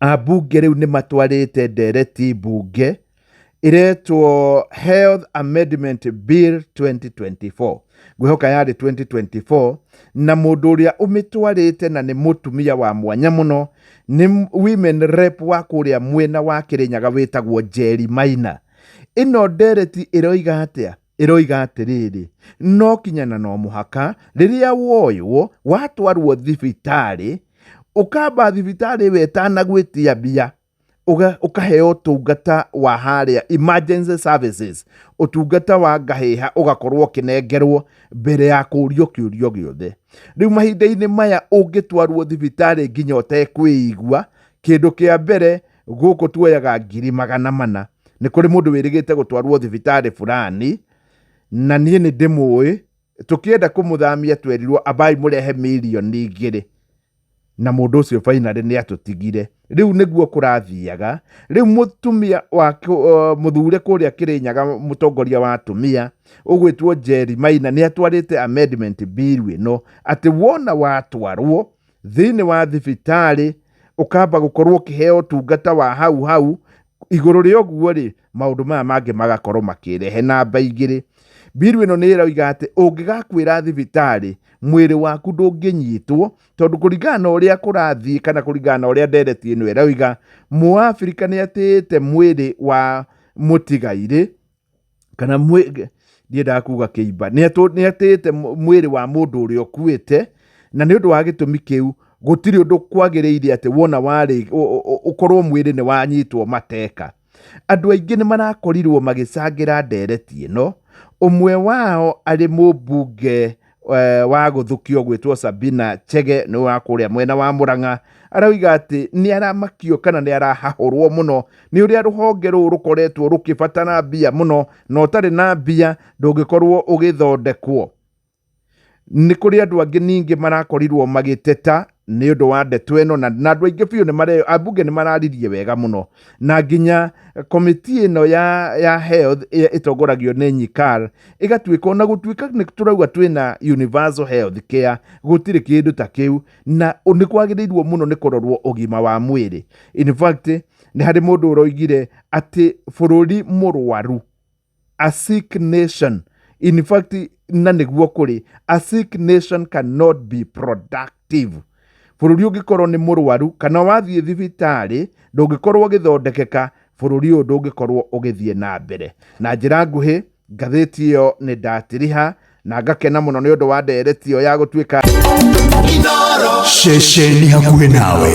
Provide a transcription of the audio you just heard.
Abunge riu ni matwarite ndereti bunge iretwo Health Amendment Bill 2024 gwihoka yari 2024 na mundu uria umitwarite na ni mutumia wa mwanya muno ni women rep wa kuria mwena wa Kirinyaga witagwo Njeri Maina. Ino ndereti iroiga atia? Iroiga atiriri, no kinyana no muhaka riria woywo watwarwo thibitari ukamba thibitari wetana gwitia bia ukaheo tungata wa haria emergency services, utungata wa ngahiha ugakorwo kinengerwo mbere ya kurio kiurio giothe. Riu mahinda-ini maya ungitwarwo thibitari nginya utekwigua kindu kia mbere guku tuoyaga 400,000. Ni kuri mundu wirigite gutwarwo thibitari fulani na nie ni ndimui tukienda kumuthamia twerirwo abai murehe milioni 2 na mundu ucio finally ni atutigire. Riu niguo kurathiaga. Riu mutumia wa muthure kuria Kirinyaga mutongoria wa atumia ugwitwo Njeri Maina ni atwarite amendment bill ino ati wona watwarwo thini wa thibitari ukamba gukorwo kiheo tungata wa hau iguru ri oguo ri maundu maya mangi magakorwo makirehe namba igiri. Bill ino ni iroiga ati ungigakwira thibitari mwiri waku ndunginyitwo tondu kuringana uria kurathii kana kuringana uria ndereti ino iroiga Muafrika ni atite mwiri wa mutigaire kana ndienda kuga kiimba ni atite mwiri wa mundu uria okuite na ni undu wa gitumi kiu gutiri undu kwagiriire ati wona wari ukorwo mwiri ni wanyitwo mateka. Andu aingi ni marakorirwo magicangira ndereti ino. Umwe wao ari mubunge wa guthukio gwitwo Sabina Chege no wa kuria mwena wa Murang'a arauga ati ni aramakio kana ni arahahurwo muno ni uria ruhonge rukoretwo rukibatana bia muno no tari na bia ndungikorwo ugithondekwo. Ni kuri andu angi ningi marakorirwo magiteta ni undu wa ndeto ino na andu aingi biu ni mare abunge ni mararirie wega muno na nginya komiti ino ya health itongoragio ni Nyikar igatuika ona gutuika ni turauga twina universal health care gutiri kindu ta kiu na ni kwagirirwo muno ni kurorwo ugima wa mwiri. In fact ni hari mundu uroigire ati bururi murwaru, a sick nation, in fact na niguo kuri, a sick nation cannot be productive. Bururi ungikorwo ni murwaru kana wathie thibitari ndungikorwo githondekeka, bururi uyu ndungikorwo ugithie na mbere. Na njira nguhi ngatheti iyo ni ndatiriha na ngakena muno ni undu wa ndereti iyo ya gutuika Shesheni hakuhi nawe.